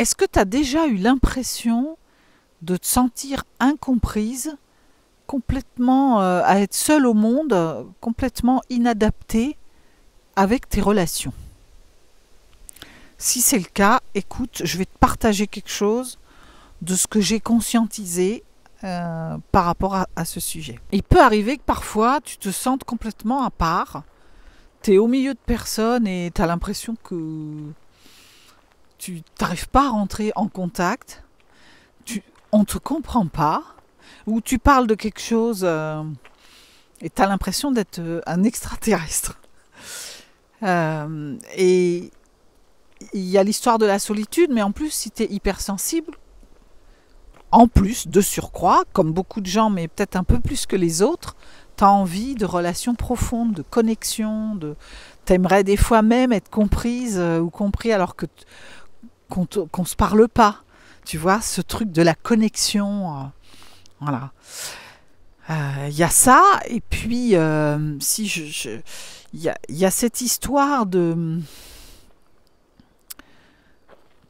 Est-ce que tu as déjà eu l'impression de te sentir incomprise, complètement à être seule au monde, complètement inadaptée avec tes relations? Si c'est le cas, écoute, je vais te partager quelque chose de ce que j'ai conscientisé par rapport à ce sujet. Il peut arriver que parfois tu te sentes complètement à part, tu es au milieu de personnes et tu as l'impression que tu n'arrives pas à rentrer en contact, on ne te comprend pas, ou tu parles de quelque chose et tu as l'impression d'être un extraterrestre. Et il y a l'histoire de la solitude, mais en plus, si tu es hypersensible, en plus de surcroît, comme beaucoup de gens, mais peut-être un peu plus que les autres, tu as envie de relations profondes, de connexion, t'aimerais des fois même être comprise ou compris alors que qu'on se parle pas. Tu vois, ce truc de la connexion. Voilà. Y a ça, et puis si y a cette histoire de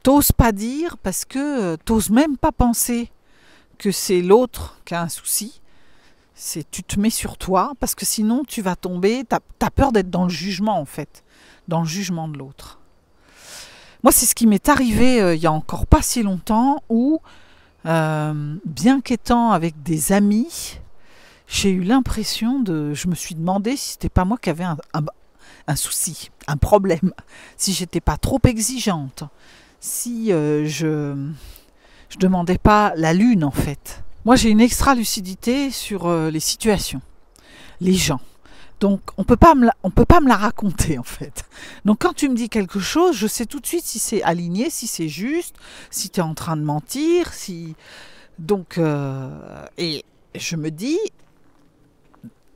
t'oses pas dire parce que t'oses même pas penser que c'est l'autre qui a un souci. Tu te mets sur toi parce que sinon tu vas tomber, t'as peur d'être dans le jugement en fait, dans le jugement de l'autre. Moi, c'est ce qui m'est arrivé il y a encore pas si longtemps où, bien qu'étant avec des amis, j'ai eu l'impression je me suis demandé si c'était pas moi qui avais un souci, un problème, si j'étais pas trop exigeante, si je demandais pas la lune en fait. Moi, j'ai une extra lucidité sur les situations, les gens. Donc, on peut pas me la raconter, en fait. Donc, quand tu me dis quelque chose, je sais tout de suite si c'est aligné, si c'est juste, si tu es en train de mentir, si... Donc, et je me dis,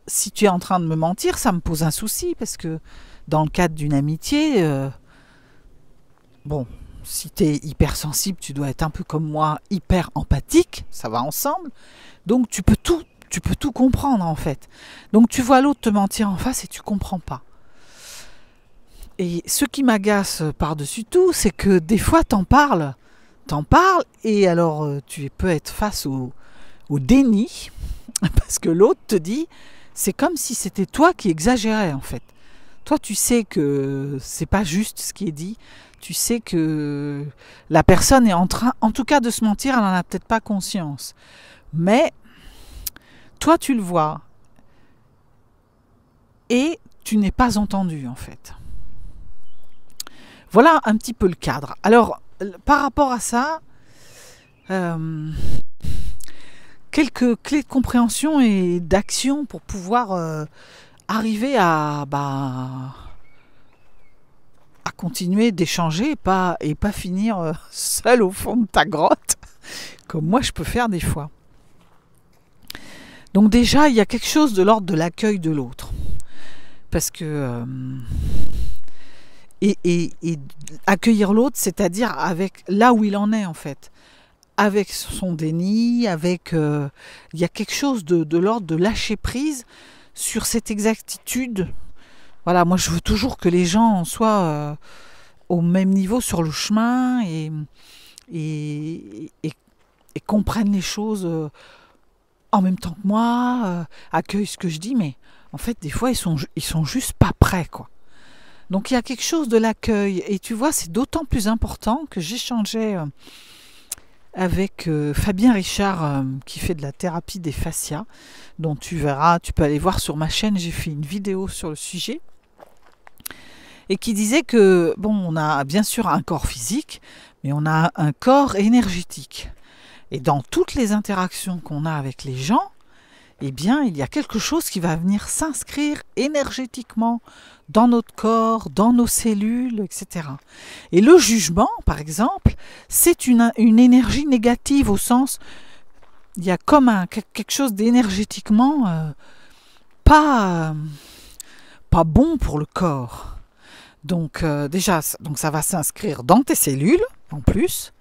si tu es en train de me mentir, ça me pose un souci, parce que dans le cadre d'une amitié, bon, si tu es hypersensible, tu dois être un peu comme moi, hyper empathique, ça va ensemble. Donc, tu peux tout comprendre en fait. Donc tu vois l'autre te mentir en face et tu comprends pas. Et ce qui m'agace par-dessus tout, c'est que des fois t'en parles et alors tu peux être face au déni parce que l'autre te dit, c'est comme si c'était toi qui exagérais en fait. Toi tu sais que c'est pas juste ce qui est dit, tu sais que la personne est en train, en tout cas de se mentir, elle en a peut-être pas conscience. Mais toi, tu le vois et tu n'es pas entendu, en fait. Voilà un petit peu le cadre. Alors, par rapport à ça, quelques clés de compréhension et d'action pour pouvoir arriver à continuer d'échanger et pas finir seul au fond de ta grotte, comme moi je peux faire des fois. Donc déjà, il y a quelque chose de l'ordre de l'accueil de l'autre. Parce que... et accueillir l'autre, c'est-à-dire avec là où il en est, en fait. Avec son déni, avec... il y a quelque chose de l'ordre de lâcher prise sur cette exactitude. Voilà, moi, je veux toujours que les gens soient au même niveau sur le chemin et comprennent les choses... en même temps que moi, accueillent ce que je dis, mais en fait, des fois, ils sont juste pas prêts, quoi. Donc, il y a quelque chose de l'accueil. Et tu vois, c'est d'autant plus important que j'échangeais avec Fabien Richard, qui fait de la thérapie des fascias, dont tu verras, tu peux aller voir sur ma chaîne, j'ai fait une vidéo sur le sujet, et qui disait que, bon, on a bien sûr un corps physique, mais on a un corps énergétique. Et dans toutes les interactions qu'on a avec les gens, eh bien, il y a quelque chose qui va venir s'inscrire énergétiquement dans notre corps, dans nos cellules, etc. Et le jugement, par exemple, c'est une énergie négative au sens, il y a comme quelque chose d'énergétiquement pas bon pour le corps. Donc déjà, donc ça va s'inscrire dans tes cellules, en plus,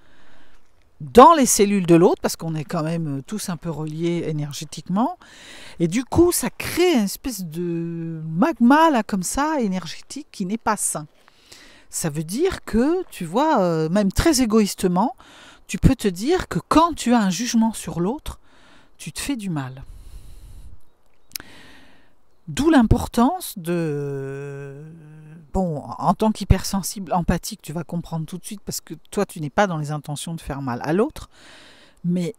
dans les cellules de l'autre, parce qu'on est quand même tous un peu reliés énergétiquement, et du coup ça crée une espèce de magma là comme ça, énergétique, qui n'est pas sain. Ça veut dire que, tu vois, même très égoïstement, tu peux te dire que quand tu as un jugement sur l'autre, tu te fais du mal. D'où l'importance de... Bon, en tant qu'hypersensible, empathique, tu vas comprendre tout de suite parce que toi, tu n'es pas dans les intentions de faire mal à l'autre. Mais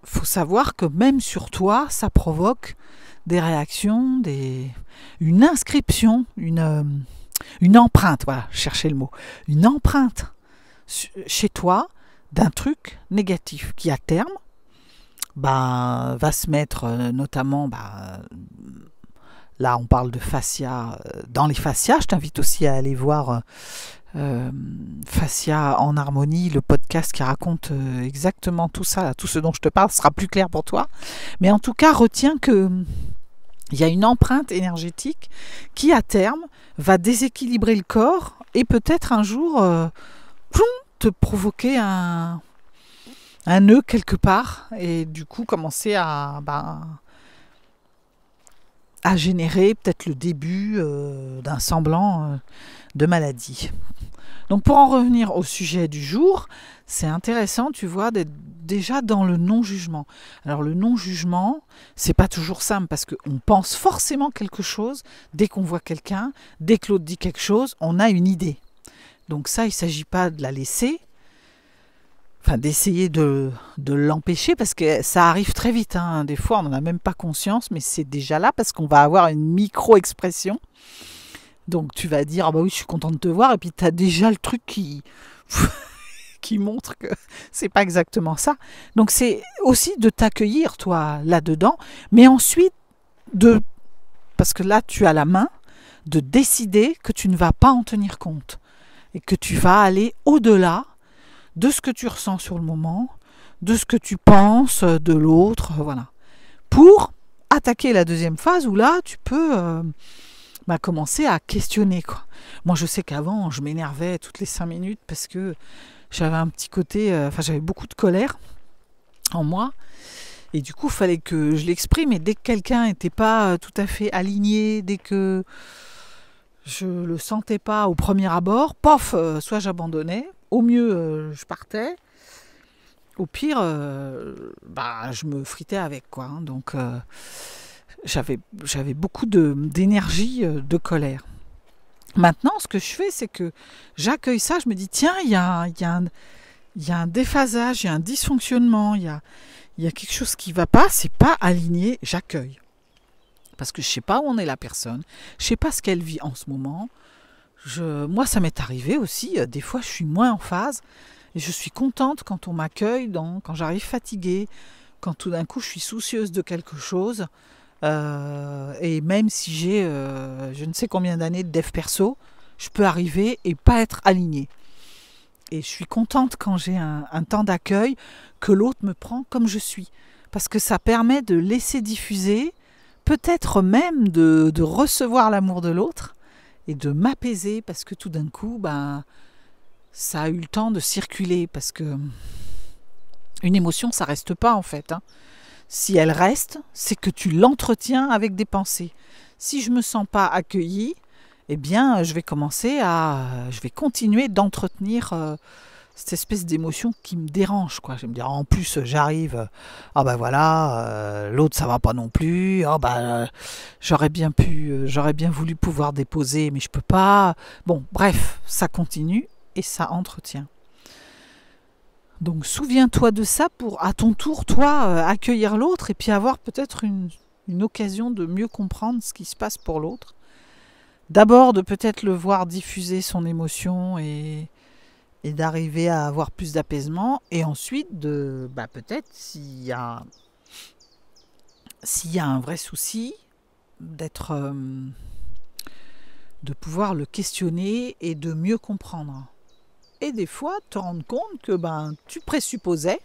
il faut savoir que même sur toi, ça provoque des réactions, une inscription, une empreinte, voilà, cherchez le mot, une empreinte chez toi d'un truc négatif qui à terme va se mettre notamment, là on parle de fascia, dans les fascias, je t'invite aussi à aller voir Fascia en harmonie, le podcast qui raconte exactement tout ça, tout ce dont je te parle sera plus clair pour toi, mais en tout cas retiens que il y a une empreinte énergétique qui à terme va déséquilibrer le corps et peut-être un jour te provoquer un nœud quelque part et du coup commencer à générer peut-être le début d'un semblant de maladie. Donc pour en revenir au sujet du jour, c'est intéressant, tu vois, d'être déjà dans le non-jugement. Alors le non-jugement, c'est pas toujours simple parce qu'on pense forcément quelque chose dès qu'on voit quelqu'un, dès que l'autre dit quelque chose, on a une idée. Donc ça, il ne s'agit pas de la laisser, d'essayer de l'empêcher parce que ça arrive très vite. Des fois, on n'en a même pas conscience, mais c'est déjà là parce qu'on va avoir une micro-expression. Donc tu vas dire, ah bah oui, je suis contente de te voir, et puis tu as déjà le truc qui montre que c'est pas exactement ça. Donc c'est aussi de t'accueillir, toi, là-dedans, mais ensuite, parce que là, tu as la main, de décider que tu ne vas pas en tenir compte, et que tu vas aller au-delà de ce que tu ressens sur le moment, de ce que tu penses de l'autre, voilà. Pour attaquer la deuxième phase où là, tu peux commencer à questionner, quoi. Moi, je sais qu'avant, je m'énervais toutes les 5 minutes parce que j'avais un petit côté, j'avais beaucoup de colère en moi. Et du coup, il fallait que je l'exprime. Et dès que quelqu'un n'était pas tout à fait aligné, dès que je le sentais pas au premier abord, soit j'abandonnais, au mieux je partais, au pire je me fritais avec, quoi. Donc j'avais beaucoup d'énergie, de colère. Maintenant, ce que je fais, c'est que j'accueille ça, je me dis, tiens, il y a un déphasage, il y a un dysfonctionnement, il y a quelque chose qui ne va pas, c'est pas aligné, j'accueille. Parce que je ne sais pas où en est la personne, je ne sais pas ce qu'elle vit en ce moment. Moi, ça m'est arrivé aussi, des fois je suis moins en phase, et je suis contente quand on m'accueille, quand j'arrive fatiguée, quand tout d'un coup je suis soucieuse de quelque chose, et même si j'ai je ne sais combien d'années de dev perso, je peux arriver et pas être alignée. Et je suis contente quand j'ai un temps d'accueil, que l'autre me prend comme je suis. Parce que ça permet de laisser diffuser, peut-être même de recevoir l'amour de l'autre et de m'apaiser parce que tout d'un coup, ça a eu le temps de circuler. Parce que une émotion, ça reste pas en fait. Si elle reste, c'est que tu l'entretiens avec des pensées. Si je me sens pas accueillie, eh bien, je vais continuer d'entretenir cette espèce d'émotion qui me dérange, quoi. Je vais me dire, en plus, j'arrive, l'autre, ça va pas non plus, j'aurais bien voulu pouvoir déposer, mais je peux pas. Bon, bref, ça continue et ça entretient. Donc, souviens-toi de ça pour, à ton tour, toi, accueillir l'autre et puis avoir peut-être une occasion de mieux comprendre ce qui se passe pour l'autre. D'abord, de peut-être le voir diffuser son émotion et d'arriver à avoir plus d'apaisement. Et ensuite, peut-être, s'il y a un vrai souci, de pouvoir le questionner et de mieux comprendre. Et des fois, te rendre compte que tu présupposais,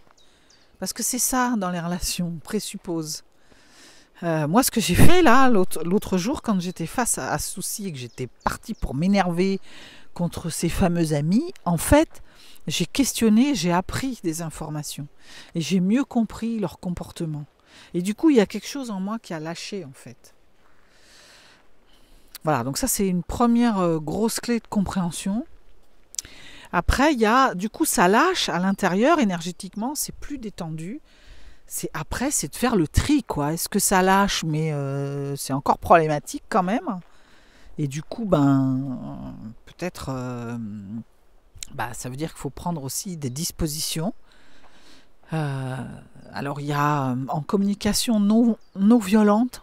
parce que c'est ça dans les relations, présuppose. Moi, ce que j'ai fait là, l'autre jour, quand j'étais face à ce souci et que j'étais partie pour m'énerver contre ces fameux amis, en fait, j'ai questionné, j'ai appris des informations et j'ai mieux compris leur comportement. Et du coup, il y a quelque chose en moi qui a lâché, en fait. Voilà, donc ça, c'est une première grosse clé de compréhension. Après, du coup, ça lâche à l'intérieur énergétiquement, c'est plus détendu. C'est de faire le tri, quoi. Est-ce que ça lâche, mais c'est encore problématique quand même. Et du coup, peut-être, ça veut dire qu'il faut prendre aussi des dispositions. Euh, alors, il y a en communication non violente.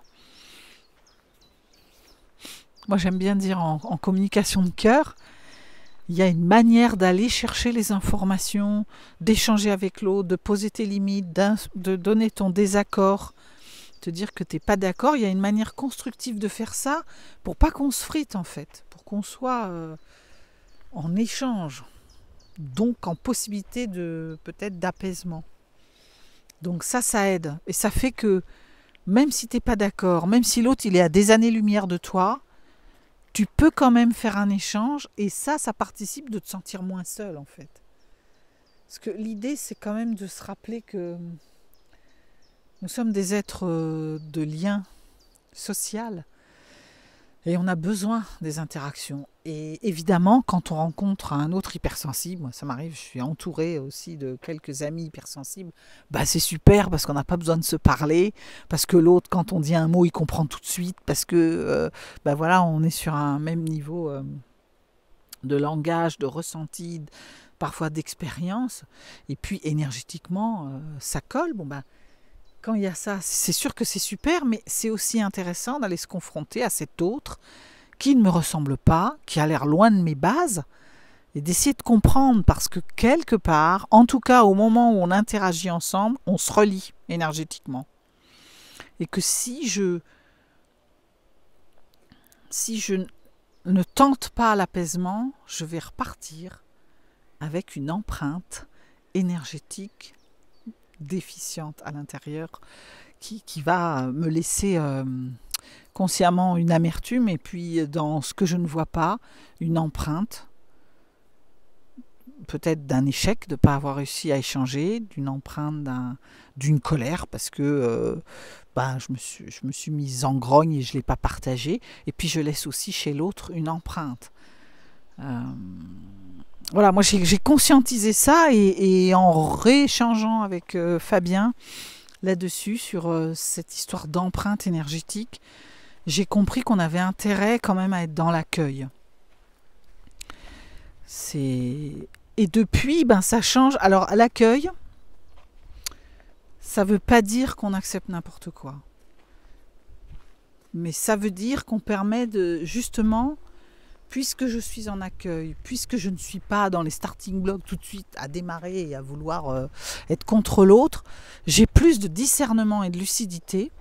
Moi, j'aime bien dire en communication de cœur. Il y a une manière d'aller chercher les informations, d'échanger avec l'autre, de poser tes limites, de donner ton désaccord, te dire que tu n'es pas d'accord. Il y a une manière constructive de faire ça pour pas qu'on se frite en fait, pour qu'on soit en échange, donc en possibilité peut-être d'apaisement. Donc ça aide. Et ça fait que même si tu n'es pas d'accord, même si l'autre il est à des années-lumière de toi, tu peux quand même faire un échange et ça participe de te sentir moins seul en fait. Parce que l'idée c'est quand même de se rappeler que nous sommes des êtres de lien social et on a besoin des interactions. Et évidemment, quand on rencontre un autre hypersensible, moi ça m'arrive, je suis entourée aussi de quelques amis hypersensibles, c'est super parce qu'on n'a pas besoin de se parler, parce que l'autre, quand on dit un mot, il comprend tout de suite, parce que on est sur un même niveau de langage, de ressenti, parfois d'expérience, et puis énergétiquement, ça colle. Quand il y a ça, c'est sûr que c'est super, mais c'est aussi intéressant d'aller se confronter à cet autre qui ne me ressemble pas, qui a l'air loin de mes bases, et d'essayer de comprendre, parce que quelque part, en tout cas au moment où on interagit ensemble, on se relie énergétiquement. Et que si je ne tente pas l'apaisement, je vais repartir avec une empreinte énergétique déficiente à l'intérieur qui va me laisser consciemment une amertume et puis dans ce que je ne vois pas, une empreinte peut-être d'un échec de ne pas avoir réussi à échanger, d'une empreinte d'une colère parce que je me suis mise en grogne et je ne l'ai pas partagé, et puis je laisse aussi chez l'autre une empreinte. Voilà, moi j'ai conscientisé ça et en rééchangeant avec Fabien là-dessus sur cette histoire d'empreinte énergétique, j'ai compris qu'on avait intérêt quand même à être dans l'accueil. Et depuis, ça change. Alors l'accueil, ça ne veut pas dire qu'on accepte n'importe quoi. Mais ça veut dire qu'on permet de, justement, puisque je suis en accueil, puisque je ne suis pas dans les starting blocks tout de suite à démarrer et à vouloir être contre l'autre, j'ai plus de discernement et de lucidité.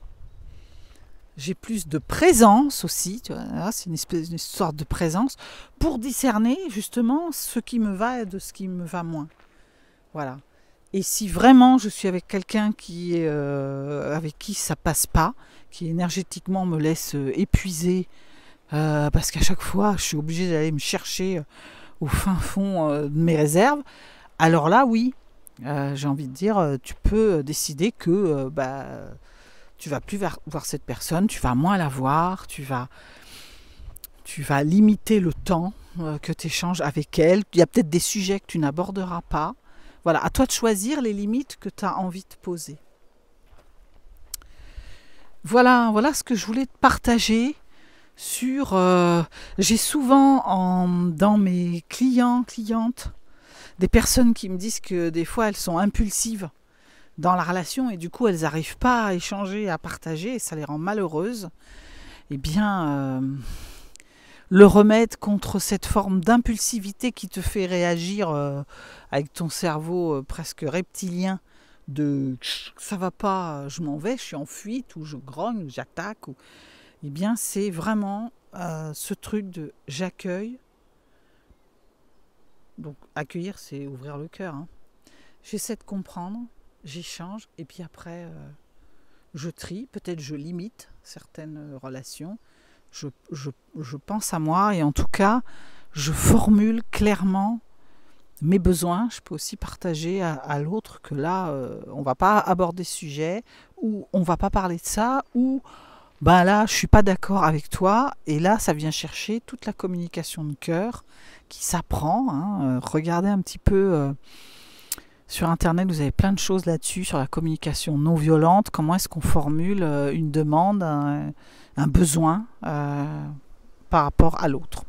J'ai plus de présence aussi, tu vois, c'est une sorte de présence pour discerner justement ce qui me va et de ce qui me va moins. Voilà. Et si vraiment je suis avec quelqu'un avec qui ça passe pas, qui énergétiquement me laisse épuiser, parce qu'à chaque fois je suis obligée d'aller me chercher au fin fond de mes réserves, alors là oui, j'ai envie de dire, tu peux décider que tu vas plus voir cette personne, tu vas moins la voir, tu vas limiter le temps que tu échanges avec elle. Il y a peut-être des sujets que tu n'aborderas pas. Voilà, à toi de choisir les limites que tu as envie de poser. Voilà ce que je voulais te partager sur... j'ai souvent dans mes clientes, des personnes qui me disent que des fois elles sont impulsives dans la relation et du coup elles n'arrivent pas à échanger, à partager et ça les rend malheureuses. Eh bien, le remède contre cette forme d'impulsivité qui te fait réagir avec ton cerveau presque reptilien de ça va pas, je m'en vais, je suis en fuite ou je grogne ou j'attaque, eh bien c'est vraiment ce truc de j'accueille. Donc accueillir, c'est ouvrir le cœur. J'essaie de comprendre, j'échange et puis après je trie, peut-être je limite certaines relations, je pense à moi et en tout cas je formule clairement mes besoins. Je peux aussi partager à l'autre que là on ne va pas aborder ce sujet ou on ne va pas parler de ça ou ben là, je suis pas d'accord avec toi. Et là, ça vient chercher toute la communication de cœur qui s'apprend. Hein. Regardez un petit peu sur Internet, vous avez plein de choses là-dessus, sur la communication non violente. Comment est-ce qu'on formule une demande, un besoin par rapport à l'autre.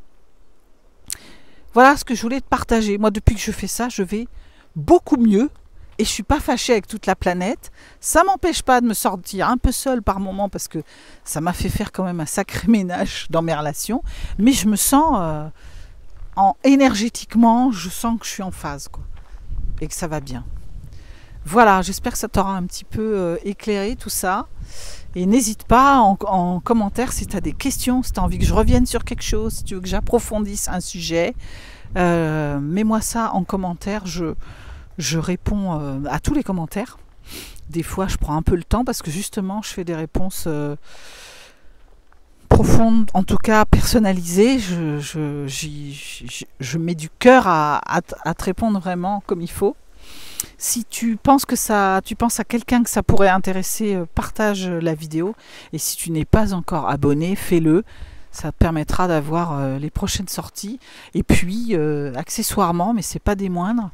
Voilà ce que je voulais te partager. Moi, depuis que je fais ça, je vais beaucoup mieux. Et je suis pas fâchée avec toute la planète. Ça m'empêche pas de me sortir un peu seule par moment parce que ça m'a fait faire quand même un sacré ménage dans mes relations. Mais je me sens énergétiquement, je sens que je suis en phase, quoi, et que ça va bien. Voilà, j'espère que ça t'aura un petit peu éclairé tout ça. Et n'hésite pas en commentaire si tu as des questions, si tu as envie que je revienne sur quelque chose, si tu veux que j'approfondisse un sujet. Mets-moi ça en commentaire. Je réponds à tous les commentaires. Des fois, je prends un peu le temps parce que justement, je fais des réponses profondes, en tout cas personnalisées. Je mets du cœur à te répondre vraiment comme il faut. Si tu penses tu penses à quelqu'un que ça pourrait intéresser, partage la vidéo. Et si tu n'es pas encore abonné, fais-le. Ça te permettra d'avoir les prochaines sorties. Et puis, accessoirement, mais c'est pas des moindres,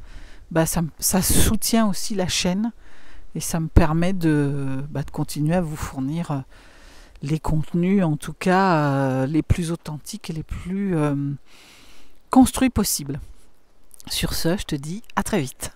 bah, ça soutient aussi la chaîne et ça me permet de continuer à vous fournir les contenus, en tout cas les plus authentiques et les plus construits possibles. Sur ce, je te dis à très vite.